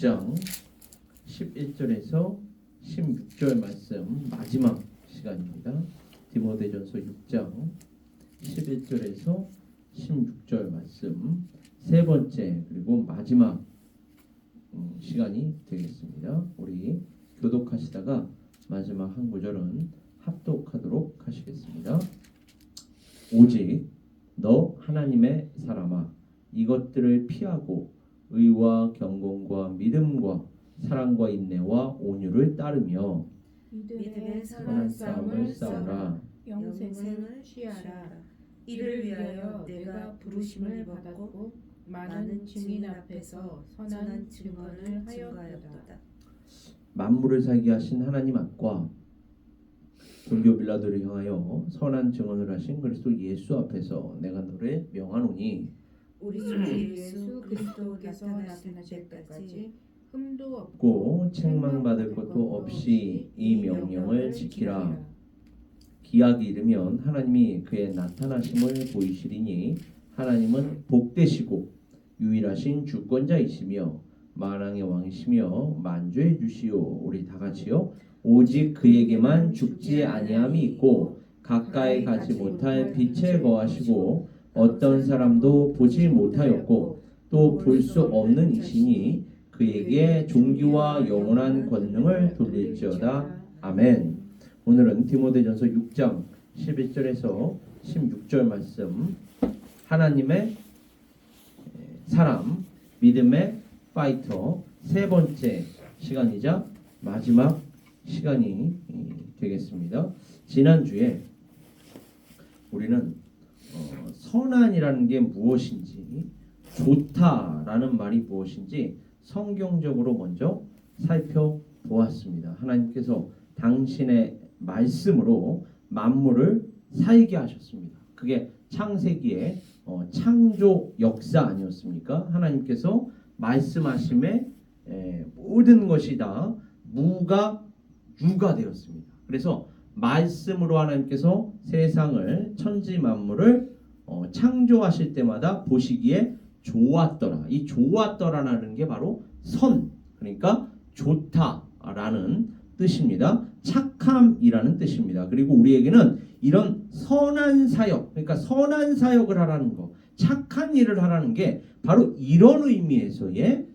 6장 11절에서 16절 말씀 마지막 시간입니다. 디모데전서 6장 11절에서 16절 말씀 세 번째 그리고 마지막 시간이 되겠습니다. 우리 교독하시다가 마지막 한 구절은 합독하도록 하시겠습니다. 오직 너 하나님의 사람아 이것들을 피하고 의와 경건과 믿음과 사랑과 인내와 온유를 따르며 믿음의 선한 싸움을 싸우라. 영생을 취하라. 이를 위하여 내가 부르심을 받았고 많은 증인 앞에서 선한 증언을 하였도다. 만물을 살게 하신 하나님 앞과 본디오 빌라도를 향하여 선한 증언을 하신 그리스도 예수 앞에서 내가 너를 명하노니 우리 주 예수 그리스도께서 나타나실 때까지 흠도 없고 책망받을 것도 없이 이 명령을 지키라. 기약이 이르면 하나님이 그의 나타나심을 보이시리니 하나님은 복되시고 유일하신 주권자이시며 만왕의 왕이시며 만주의 주시오. 우리 다 같이요. 오직 그에게만 죽지 아니함이 있고 가까이 가지 못할 빛에 거하시고 어떤 사람도 보지 못하였고 또 볼 수 없는 이시니 그에게 존귀와 영원한 권능을 돌릴지어다. 아멘. 오늘은 디모데전서 6장 11절에서 16절 말씀 하나님의 사람, 믿음의 파이터 세 번째 시간이자 마지막 시간이 되겠습니다. 지난주에 우리는 선한이라는 게 무엇인지 좋다라는 말이 무엇인지 성경적으로 먼저 살펴보았습니다. 하나님께서 당신의 말씀으로 만물을 살게 하셨습니다. 그게 창세기의 창조 역사 아니었습니까? 하나님께서 말씀하심에 모든 것이 다 무가 유가 되었습니다. 그래서 말씀으로 하나님께서 세상을 천지 만물을 창조하실 때마다 보시기에 좋았더라. 이 좋았더라라는 게 바로 선, 그러니까 좋다라는 뜻입니다. 착함이라는 뜻입니다. 그리고 우리에게는 이런 선한 사역, 그러니까 선한 사역을 하라는 거, 착한 일을 하라는 게 바로 이런 의미에서의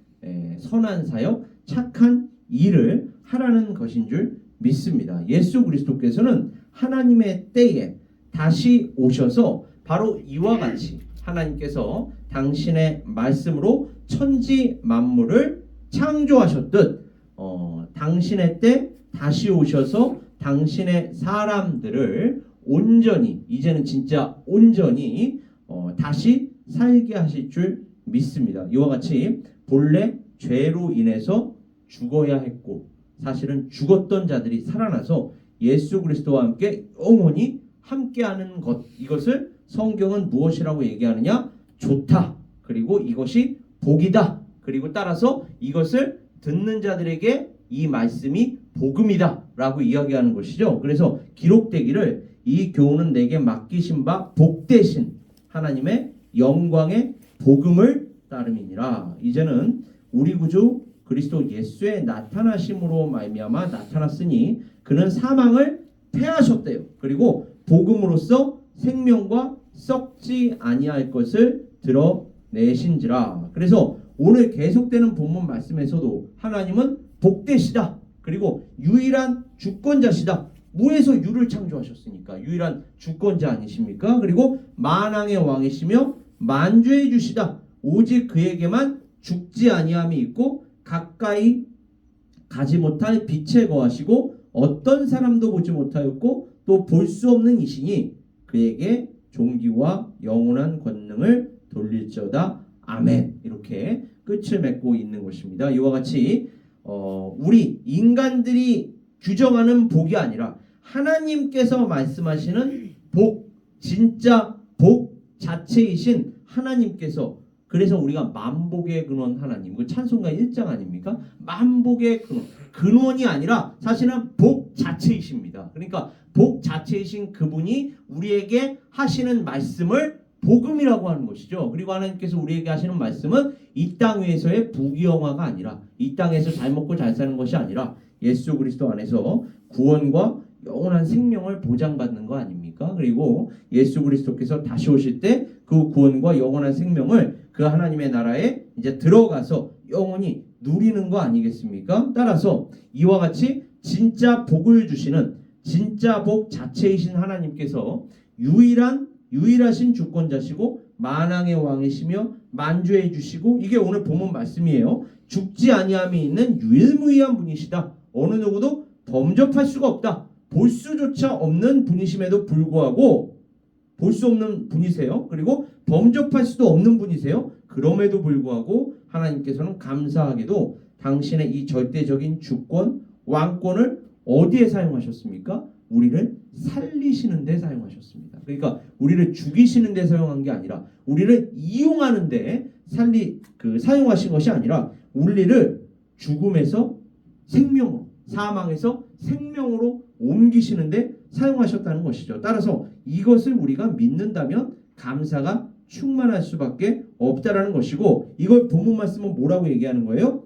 선한 사역, 착한 일을 하라는 것인 줄 믿습니다. 예수 그리스도께서는 하나님의 때에 다시 오셔서 바로 이와 같이 하나님께서 당신의 말씀으로 천지 만물을 창조하셨듯 당신의 때 다시 오셔서 당신의 사람들을 온전히 이제는 진짜 온전히 다시 살게 하실 줄 믿습니다. 이와 같이 본래 죄로 인해서 죽어야 했고 사실은 죽었던 자들이 살아나서 예수 그리스도와 함께 영원히 함께하는 것, 이것을 성경은 무엇이라고 얘기하느냐? 좋다. 그리고 이것이 복이다. 그리고 따라서 이것을 듣는 자들에게 이 말씀이 복음이다 라고 이야기하는 것이죠. 그래서 기록되기를 이 교훈은 내게 맡기신 바 복되신 하나님의 영광의 복음을 따름이니라. 이제는 우리 구주 그리스도 예수의 나타나심으로 말미암아 나타났으니 그는 사망을 패하셨대요. 그리고 복음으로써 생명과 썩지 아니할 것을 드러내신지라. 그래서 오늘 계속되는 본문 말씀에서도 하나님은 복되시다. 그리고 유일한 주권자시다. 무에서 유를 창조하셨으니까 유일한 주권자 아니십니까? 그리고 만왕의 왕이시며 만주의 주시다. 오직 그에게만 죽지 아니함이 있고 가까이 가지 못할 빛에 거하시고 어떤 사람도 보지 못하였고 또 볼 수 없는 이시니 그에게 존귀와 영원한 권능을 돌릴지어다. 아멘. 이렇게 끝을 맺고 있는 것입니다. 이와 같이 우리 인간들이 규정하는 복이 아니라 하나님께서 말씀하시는 복, 진짜 복 자체이신 하나님께서, 그래서 우리가 만복의 근원 하나님, 그 찬송가 1장 아닙니까? 만복의 근원이 아니라 사실은 복 자체이십니다. 그러니까 복 자체이신 그분이 우리에게 하시는 말씀을 복음이라고 하는 것이죠. 그리고 하나님께서 우리에게 하시는 말씀은 이 땅 위에서의 부귀영화가 아니라, 이 땅에서 잘 먹고 잘 사는 것이 아니라 예수 그리스도 안에서 구원과 영원한 생명을 보장받는 거 아닙니까? 그리고 예수 그리스도께서 다시 오실 때 그 구원과 영원한 생명을 그 하나님의 나라에 이제 들어가서 영원히 누리는 거 아니겠습니까? 따라서 이와 같이 진짜 복을 주시는, 진짜 복 자체이신 하나님께서 유일하신 주권자시고 만왕의 왕이시며 만주해 주시고, 이게 오늘 본문 말씀이에요. 죽지 아니함이 있는 유일무이한 분이시다. 어느 누구도 범접할 수가 없다. 볼 수조차 없는 분이심에도 불구하고, 볼 수 없는 분이세요. 그리고 범접할 수도 없는 분이세요. 그럼에도 불구하고 하나님께서는 감사하게도 당신의 이 절대적인 주권, 왕권을 어디에 사용하셨습니까? 우리를 살리시는 데 사용하셨습니다. 그러니까 우리를 죽이시는 데 사용한 게 아니라, 우리를 이용하는 데 사용하신 것이 아니라, 우리를 죽음에서 생명으로, 사망에서 생명으로 옮기시는데 사용하셨다는 것이죠. 따라서 이것을 우리가 믿는다면 감사가 충만할 수밖에 없다라는 것이고, 이걸 본문 말씀은 뭐라고 얘기하는 거예요?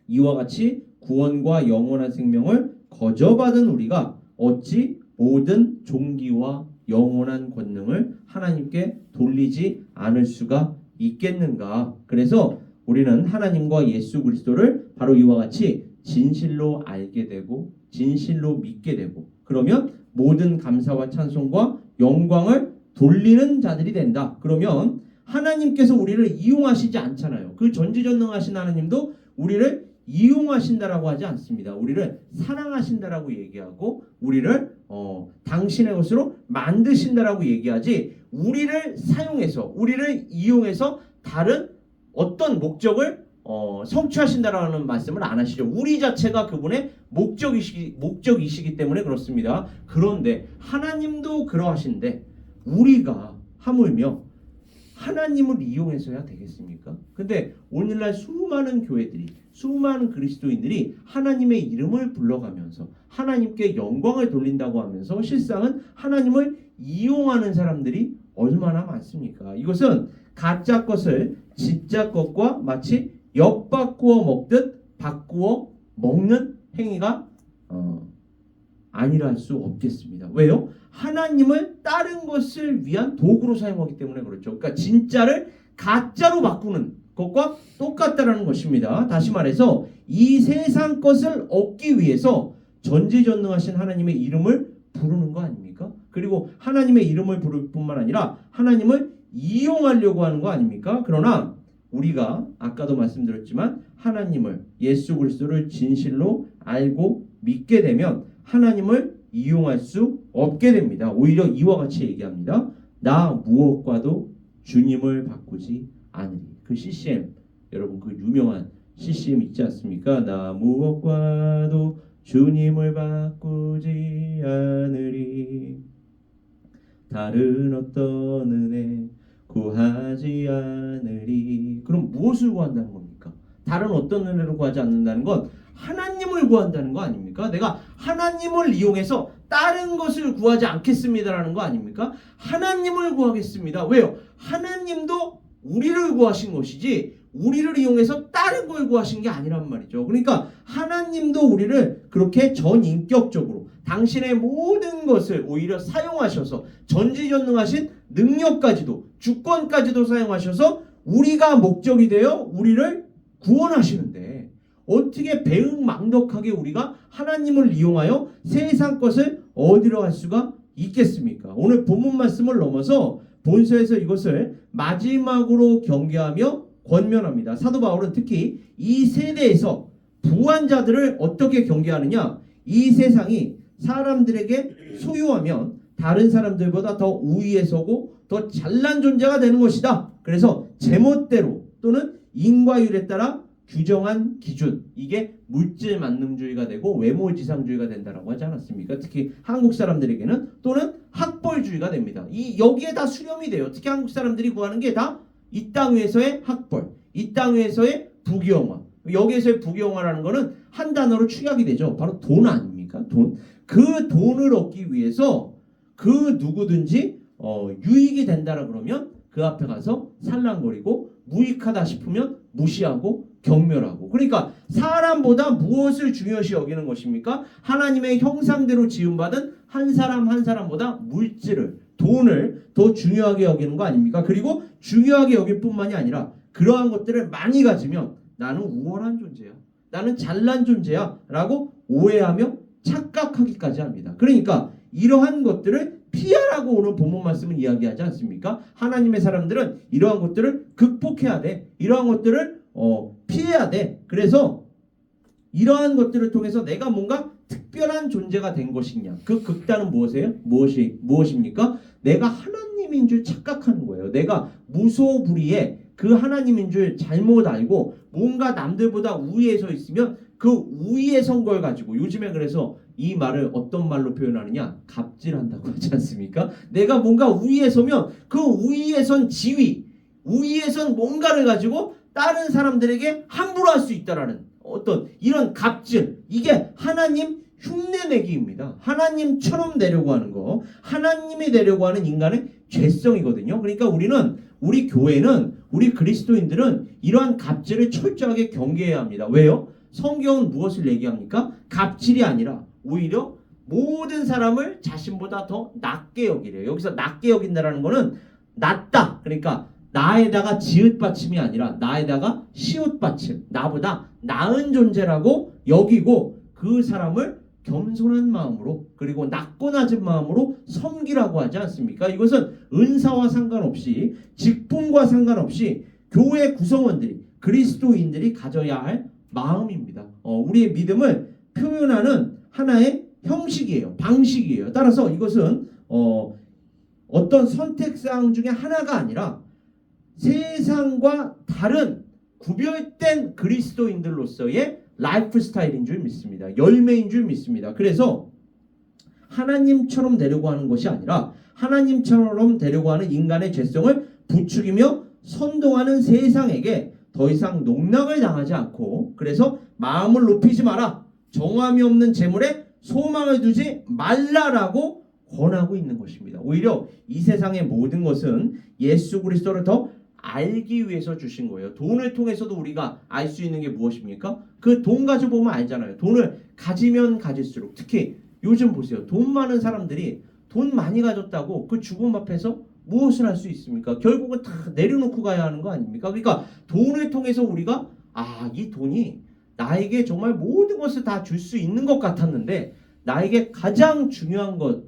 이와 같이 구원과 영원한 생명을 거저받은 우리가 어찌 모든 존귀와 영원한 권능을 하나님께 돌리지 않을 수가 있겠는가? 그래서 우리는 하나님과 예수 그리스도를 바로 이와 같이 진실로 알게 되고 진실로 믿게 되고, 그러면 모든 감사와 찬송과 영광을 돌리는 자들이 된다. 그러면 하나님께서 우리를 이용하시지 않잖아요. 그 전지전능하신 하나님도 우리를 이용하신다라고 하지 않습니다. 우리를 사랑하신다라고 얘기하고, 우리를 당신의 것으로 만드신다라고 얘기하지, 우리를 사용해서, 우리를 이용해서 다른 어떤 목적을 성취하신다라는 말씀을 안 하시죠. 우리 자체가 그분의 목적이시기 때문에 그렇습니다. 그런데 하나님도 그러하신데 우리가 하물며 하나님을 이용해서야 되겠습니까? 근데 오늘날 수많은 교회들이, 수많은 그리스도인들이 하나님의 이름을 불러가면서 하나님께 영광을 돌린다고 하면서 실상은 하나님을 이용하는 사람들이 얼마나 많습니까? 이것은 가짜 것을 진짜 것과 마치 엿바꾸어 먹듯 바꾸어 먹는 행위가 아니라 할 수 없겠습니다. 왜요? 하나님을 다른 것을 위한 도구로 사용하기 때문에 그렇죠. 그러니까 진짜를 가짜로 바꾸는 것과 똑같다라는 것입니다. 다시 말해서 이 세상 것을 얻기 위해서 전지전능하신 하나님의 이름을 부르는 거 아닙니까? 그리고 하나님의 이름을 부를 뿐만 아니라 하나님을 이용하려고 하는 거 아닙니까? 그러나 우리가 아까도 말씀드렸지만 하나님을, 예수 그리스도를 진실로 알고 믿게 되면 하나님을 이용할 수 없게 됩니다. 오히려 이와 같이 얘기합니다. 나 무엇과도 주님을 바꾸지 않으리. 그 CCM, 여러분 그 유명한 CCM 있지 않습니까? 나 무엇과도 주님을 바꾸지 않으리. 다른 어떤 은혜 구하지 않으리. 그럼 무엇을 구한다는 겁니까? 다른 어떤 은혜를 구하지 않는다는 건 하나님을 구한다는 거 아닙니까? 내가 하나님을 이용해서 다른 것을 구하지 않겠습니다라는 거 아닙니까? 하나님을 구하겠습니다. 왜요? 하나님도 우리를 구하신 것이지 우리를 이용해서 다른 걸 구하신 게 아니란 말이죠. 그러니까 하나님도 우리를 그렇게 전인격적으로 당신의 모든 것을 오히려 사용하셔서 전지전능하신 능력까지도, 주권까지도 사용하셔서 우리가 목적이 되어 우리를 구원하시는데, 어떻게 배은망덕하게 우리가 하나님을 이용하여 세상 것을 얻으려 할 수가 있겠습니까? 오늘 본문 말씀을 넘어서 본서에서 이것을 마지막으로 경계하며 권면합니다. 사도 바울은 특히 이 세대에서 부한 자들을 어떻게 경계하느냐? 이 세상이 사람들에게 소유하면 다른 사람들보다 더 우위에 서고 더 잘난 존재가 되는 것이다. 그래서 제멋대로 또는 인과율에 따라 규정한 기준, 이게 물질 만능주의가 되고 외모지상주의가 된다라고 하지 않았습니까? 특히 한국 사람들에게는, 또는 학벌주의가 됩니다. 여기에 다 수렴이 돼요. 특히 한국 사람들이 구하는 게 다 이 땅 위에서의 학벌, 이 땅 위에서의 부귀영화. 여기에서의 부귀영화라는 거는 한 단어로 축약이 되죠. 바로 돈 아닙니까? 돈. 그 돈을 얻기 위해서 그 누구든지 유익이 된다라 그러면 그 앞에 가서 살랑거리고 무익하다 싶으면 무시하고 경멸하고. 그러니까 사람보다 무엇을 중요시 여기는 것입니까? 하나님의 형상대로 지음받은 한 사람 한 사람보다 물질을, 돈을 더 중요하게 여기는 거 아닙니까? 그리고 중요하게 여길 뿐만이 아니라 그러한 것들을 많이 가지면 나는 우월한 존재야, 나는 잘난 존재야 라고 오해하며 착각하기까지 합니다. 그러니까 이러한 것들을 피하라고 오늘 본문 말씀은 이야기하지 않습니까? 하나님의 사람들은 이러한 것들을 극복해야 돼. 이러한 것들을 피해야 돼. 그래서 이러한 것들을 통해서 내가 뭔가 특별한 존재가 된 것이냐. 그 극단은 무엇이에요? 무엇입니까? 내가 하나님인 줄 착각하는 거예요. 내가 무소불위의 그 하나님인 줄 잘못 알고 뭔가 남들보다 우위에 서 있으면 그 우위에 선 걸 가지고, 요즘에 그래서 이 말을 어떤 말로 표현하느냐? 갑질한다고 하지 않습니까? 내가 뭔가 우위에 서면 그 우위에 선 지위, 우위에 선 뭔가를 가지고 다른 사람들에게 함부로 할 수 있다라는 어떤 이런 갑질, 이게 하나님 흉내내기입니다. 하나님처럼 되려고 하는 거, 하나님이 되려고 하는 인간의 죄성이거든요. 그러니까 우리 교회는, 우리 그리스도인들은 이러한 갑질을 철저하게 경계해야 합니다. 왜요? 성경은 무엇을 얘기합니까? 갑질이 아니라 오히려 모든 사람을 자신보다 더 낮게 여기래요. 여기서 낮게 여긴다라는 거는 낮다, 그러니까 나에다가 지읒 받침이 아니라 나에다가 시읒 받침, 나보다 나은 존재라고 여기고 그 사람을 겸손한 마음으로, 그리고 낮고 낮은 마음으로 섬기라고 하지 않습니까? 이것은 은사와 상관없이, 직분과 상관없이 교회 구성원들이, 그리스도인들이 가져야 할 마음입니다. 우리의 믿음을 표현하는 하나의 형식이에요. 방식이에요. 따라서 이것은 어떤 선택사항 중에 하나가 아니라 세상과 다른 구별된 그리스도인들로서의 라이프 스타일인 줄 믿습니다. 열매인 줄 믿습니다. 그래서 하나님처럼 되려고 하는 것이 아니라 하나님처럼 되려고 하는 인간의 죄성을 부추기며 선동하는 세상에게 더 이상 농락을 당하지 않고, 그래서 마음을 높이지 마라, 정함이 없는 재물에 소망을 두지 말라라고 권하고 있는 것입니다. 오히려 이 세상의 모든 것은 예수 그리스도를 더 알기 위해서 주신 거예요. 돈을 통해서도 우리가 알 수 있는 게 무엇입니까? 그 돈 가지고 보면 알잖아요. 돈을 가지면 가질수록, 특히 요즘 보세요. 돈 많은 사람들이 돈 많이 가졌다고 그 죽음 앞에서 무엇을 할 수 있습니까? 결국은 다 내려놓고 가야 하는 거 아닙니까? 그러니까 돈을 통해서 우리가 이 돈이 나에게 정말 모든 것을 다 줄 수 있는 것 같았는데 나에게 가장 중요한 것,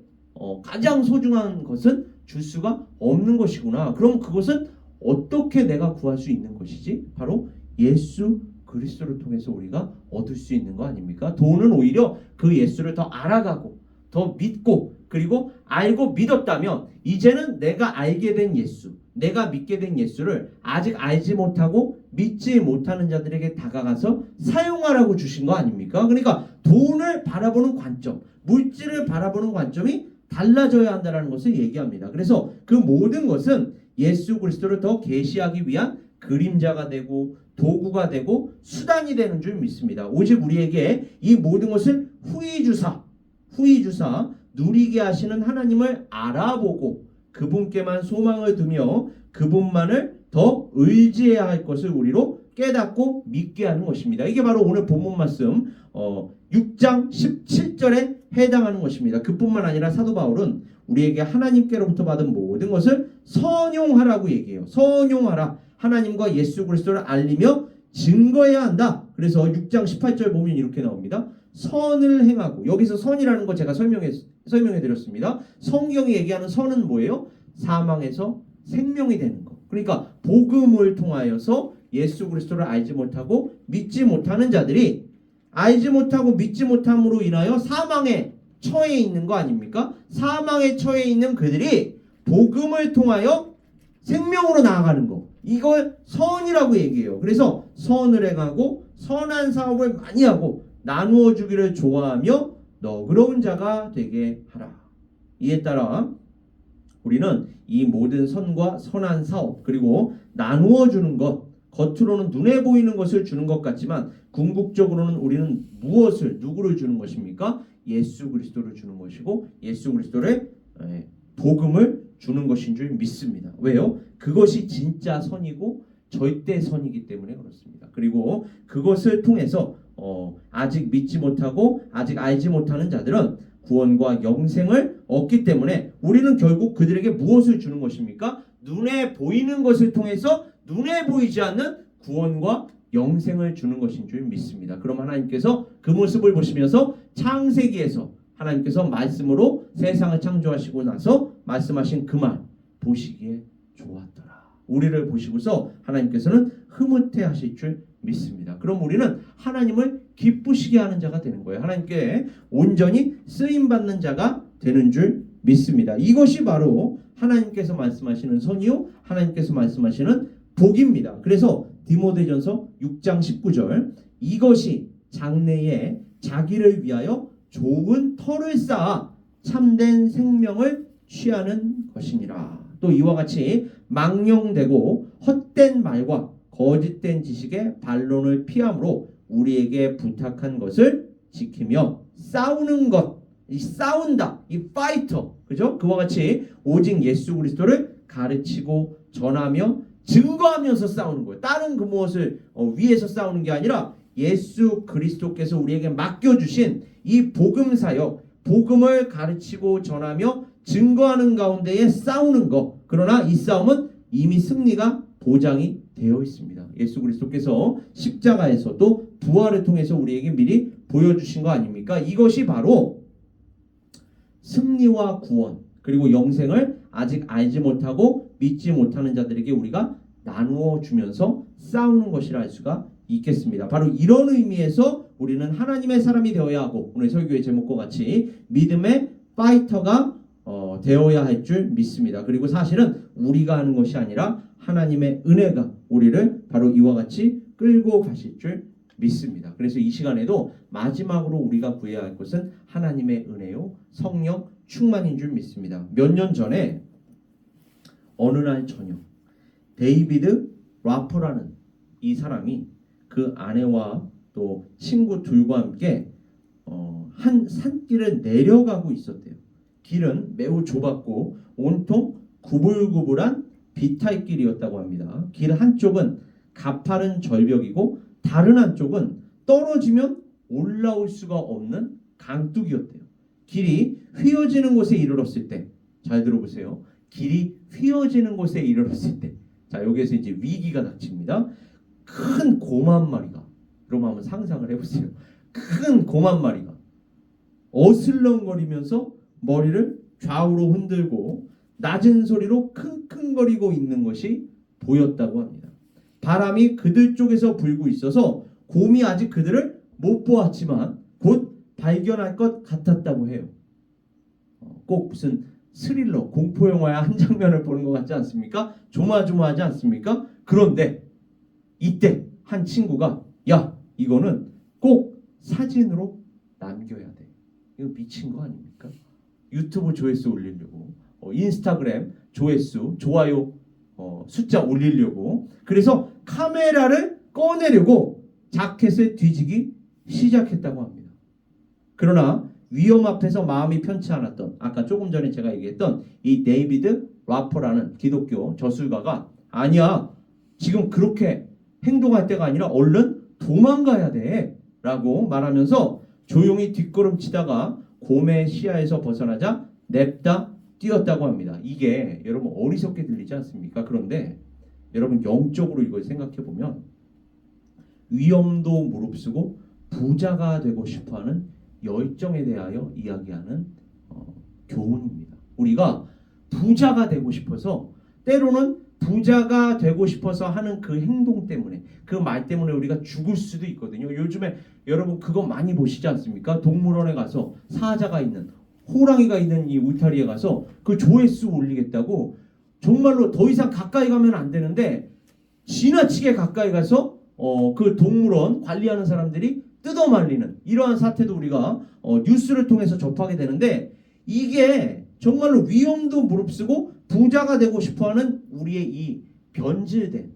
가장 소중한 것은 줄 수가 없는 것이구나. 그럼 그것은 어떻게 내가 구할 수 있는 것이지? 바로 예수 그리스도를 통해서 우리가 얻을 수 있는 거 아닙니까? 돈은 오히려 그 예수를 더 알아가고 더 믿고, 그리고 알고 믿었다면 이제는 내가 알게 된 예수, 내가 믿게 된 예수를 아직 알지 못하고 믿지 못하는 자들에게 다가가서 사용하라고 주신 거 아닙니까? 그러니까 돈을 바라보는 관점, 물질을 바라보는 관점이 달라져야 한다는 것을 얘기합니다. 그래서 그 모든 것은 예수 그리스도를 더 계시하기 위한 그림자가 되고 도구가 되고 수단이 되는 줄 믿습니다. 오직 우리에게 이 모든 것을 후히 주사 누리게 하시는 하나님을 알아보고 그분께만 소망을 두며 그분만을 더 의지해야 할 것을 우리로 깨닫고 믿게 하는 것입니다. 이게 바로 오늘 본문 말씀 6장 17절에 해당하는 것입니다. 그뿐만 아니라 사도 바울은 우리에게 하나님께로부터 받은 모든 것을 선용하라고 얘기해요. 선용하라. 하나님과 예수 그리스도를 알리며 증거해야 한다. 그래서 6장 18절 보면 이렇게 나옵니다. 선을 행하고, 여기서 선이라는 거 제가 설명해 드렸습니다. 성경이 얘기하는 선은 뭐예요? 사망에서 생명이 되는 거. 그러니까 복음을 통하여서 예수 그리스도를 알지 못하고 믿지 못하는 자들이 알지 못하고 믿지 못함으로 인하여 사망에 처해 있는 거 아닙니까? 사망에 처해 있는 그들이 복음을 통하여 생명으로 나아가는 거, 이걸 선이라고 얘기해요. 그래서 선을 행하고 선한 사업을 많이 하고 나누어 주기를 좋아하며 너그러운 자가 되게 하라. 이에 따라 우리는 이 모든 선과 선한 사업, 그리고 나누어 주는 것, 겉으로는 눈에 보이는 것을 주는 것 같지만 궁극적으로는 우리는 누구를 주는 것입니까? 예수 그리스도를 주는 것이고 예수 그리스도의 복음을 주는 것인 줄 믿습니다. 왜요? 그것이 진짜 선이고 절대 선이기 때문에 그렇습니다. 그리고 그것을 통해서 아직 믿지 못하고 아직 알지 못하는 자들은 구원과 영생을 얻기 때문에 우리는 결국 그들에게 무엇을 주는 것입니까? 눈에 보이는 것을 통해서 눈에 보이지 않는 구원과 영생을 주는 것인 줄 믿습니다. 그럼 하나님께서 그 모습을 보시면서 창세기에서 하나님께서 말씀으로 세상을 창조하시고 나서 말씀하신 그 말 보시기에 좋았더라. 우리를 보시고서 하나님께서는 흐뭇해 하실 줄 믿습니다. 그럼 우리는 하나님을 기쁘시게 하는 자가 되는 거예요. 하나님께 온전히 쓰임받는 자가 되는 줄 믿습니다. 이것이 바로 하나님께서 말씀하시는 선이요 하나님께서 말씀하시는 복입니다. 그래서 디모데전서 6장 19절 이것이 장래에 자기를 위하여 좋은 터를 쌓아 참된 생명을 취하는 것이니라. 또 이와 같이 망령되고 헛된 말과 거짓된 지식의 반론을 피함으로 우리에게 부탁한 것을 지키며 싸우는 것, 이 싸운다, 이 파이터, 그죠? 그와 같이 오직 예수 그리스도를 가르치고 전하며 증거하면서 싸우는 거예요. 다른 그 무엇을 위해서 싸우는 게 아니라 예수 그리스도께서 우리에게 맡겨주신 이 복음 사역, 복음을 가르치고 전하며 증거하는 가운데에 싸우는 것. 그러나 이 싸움은 이미 승리가 보장이 되어 있습니다. 예수 그리스도께서 십자가에서 또 부활을 통해서 우리에게 미리 보여주신 거 아닙니까? 이것이 바로 승리와 구원 그리고 영생을 아직 알지 못하고 믿지 못하는 자들에게 우리가 나누어 주면서 싸우는 것이라 할 수가 있겠습니다. 바로 이런 의미에서 우리는 하나님의 사람이 되어야 하고 오늘 설교의 제목과 같이 믿음의 파이터가 되어야 할 줄 믿습니다. 그리고 사실은 우리가 하는 것이 아니라 하나님의 은혜가 우리를 바로 이와 같이 끌고 가실 줄 믿습니다. 그래서 이 시간에도 마지막으로 우리가 구해야 할 것은 하나님의 은혜요 성령 충만인 줄 믿습니다. 몇 년 전에 어느 날 저녁 데이비드 라퍼라는 이 사람이 그 아내와 또 친구 둘과 함께 한 산길을 내려가고 있었대요. 길은 매우 좁았고 온통 구불구불한 비탈길이었다고 합니다. 길 한쪽은 가파른 절벽이고 다른 한쪽은 떨어지면 올라올 수가 없는 강둑이었대요. 길이 휘어지는 곳에 이르렀을 때, 잘 들어보세요. 길이 휘어지는 곳에 이르렀을 때, 자 여기에서 이제 위기가 닥칩니다. 큰 곰 한 마리가, 여러분 한번 상상을 해보세요. 큰 곰 한 마리가 어슬렁거리면서 머리를 좌우로 흔들고 낮은 소리로 킁킁거리고 있는 것이 보였다고 합니다. 바람이 그들 쪽에서 불고 있어서 곰이 아직 그들을 못 보았지만 곧 발견할 것 같았다고 해요. 꼭 무슨 스릴러, 공포영화의 한 장면을 보는 것 같지 않습니까? 조마조마하지 않습니까? 그런데 이때 한 친구가 야 이거는 꼭 사진으로 남겨야 돼. 이거 미친 거 아닙니까? 유튜브 조회수 올리려고 인스타그램 조회수 좋아요 숫자 올리려고 그래서 카메라를 꺼내려고 자켓을 뒤지기 시작했다고 합니다. 그러나 위험 앞에서 마음이 편치 않았던 아까 조금 전에 제가 얘기했던 이 데이비드 라퍼라는 기독교 저술가가 아니야 지금 그렇게 행동할 때가 아니라 얼른 도망가야 돼 라고 말하면서 조용히 뒷걸음치다가 곰의 시야에서 벗어나자 냅다 뛰었다고 합니다. 이게 여러분 어리석게 들리지 않습니까? 그런데 여러분 영적으로 이걸 생각해 보면 위험도 무릅쓰고 부자가 되고 싶어하는 열정에 대하여 이야기하는 교훈입니다. 우리가 부자가 되고 싶어서 때로는 부자가 되고 싶어서 하는 그 행동 때문에 그 말 때문에 우리가 죽을 수도 있거든요. 요즘에 여러분 그거 많이 보시지 않습니까? 동물원에 가서 사자가 있는 호랑이가 있는 이 울타리에 가서 그 조회수 올리겠다고 정말로 더 이상 가까이 가면 안 되는데 지나치게 가까이 가서 그 동물원 관리하는 사람들이 뜯어말리는 이러한 사태도 우리가 뉴스를 통해서 접하게 되는데 이게 정말로 위험도 무릅쓰고 부자가 되고 싶어하는 우리의 이 변질된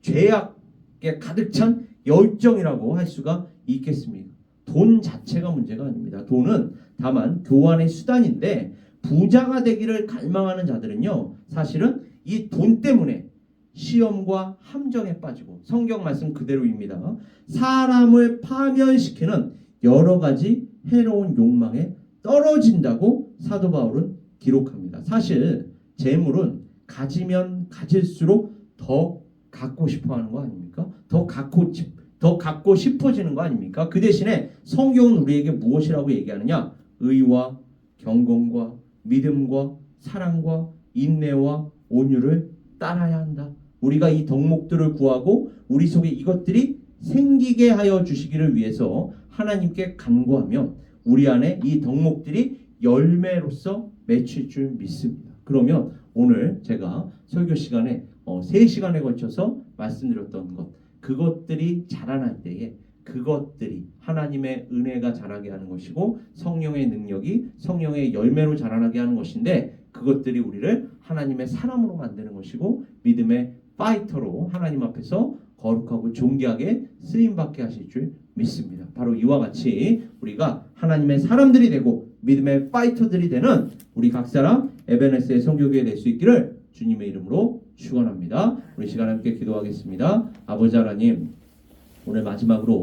죄악에 가득 찬 열정이라고 할 수가 있겠습니다. 돈 자체가 문제가 아닙니다. 돈은 다만 교환의 수단인데 부자가 되기를 갈망하는 자들은요, 사실은 이 돈 때문에 시험과 함정에 빠지고, 성경 말씀 그대로입니다. 사람을 파멸시키는 여러 가지 해로운 욕망에 떨어진다고 사도 바울은 기록합니다. 사실 재물은 가지면 가질수록 더 갖고 싶어하는 거 아닙니까? 더 갖고 싶어지는 거 아닙니까? 그 대신에 성경은 우리에게 무엇이라고 얘기하느냐? 의와 경건과 믿음과 사랑과 인내와 온유를 따라야 한다. 우리가 이 덕목들을 구하고 우리 속에 이것들이 생기게 하여 주시기를 위해서 하나님께 간구하면 우리 안에 이 덕목들이 열매로서 맺힐 줄 믿습니다. 그러면 오늘 제가 설교 시간에 3시간에 걸쳐서 말씀드렸던 것, 그것들이 자라날 때에 그것들이 하나님의 은혜가 자라게 하는 것이고 성령의 능력이 성령의 열매로 자라나게 하는 것인데, 그것들이 우리를 하나님의 사람으로 만드는 것이고 믿음의 파이터로 하나님 앞에서 거룩하고 존귀하게 쓰임받게 하실 줄 믿습니다. 바로 이와 같이 우리가 하나님의 사람들이 되고 믿음의 파이터들이 되는 우리 각 사람 에베네스의 성교교회 될 수 있기를 주님의 이름으로 축원합니다. 우리 시간 함께 기도하겠습니다. 아버지 하나님, 오늘 마지막으로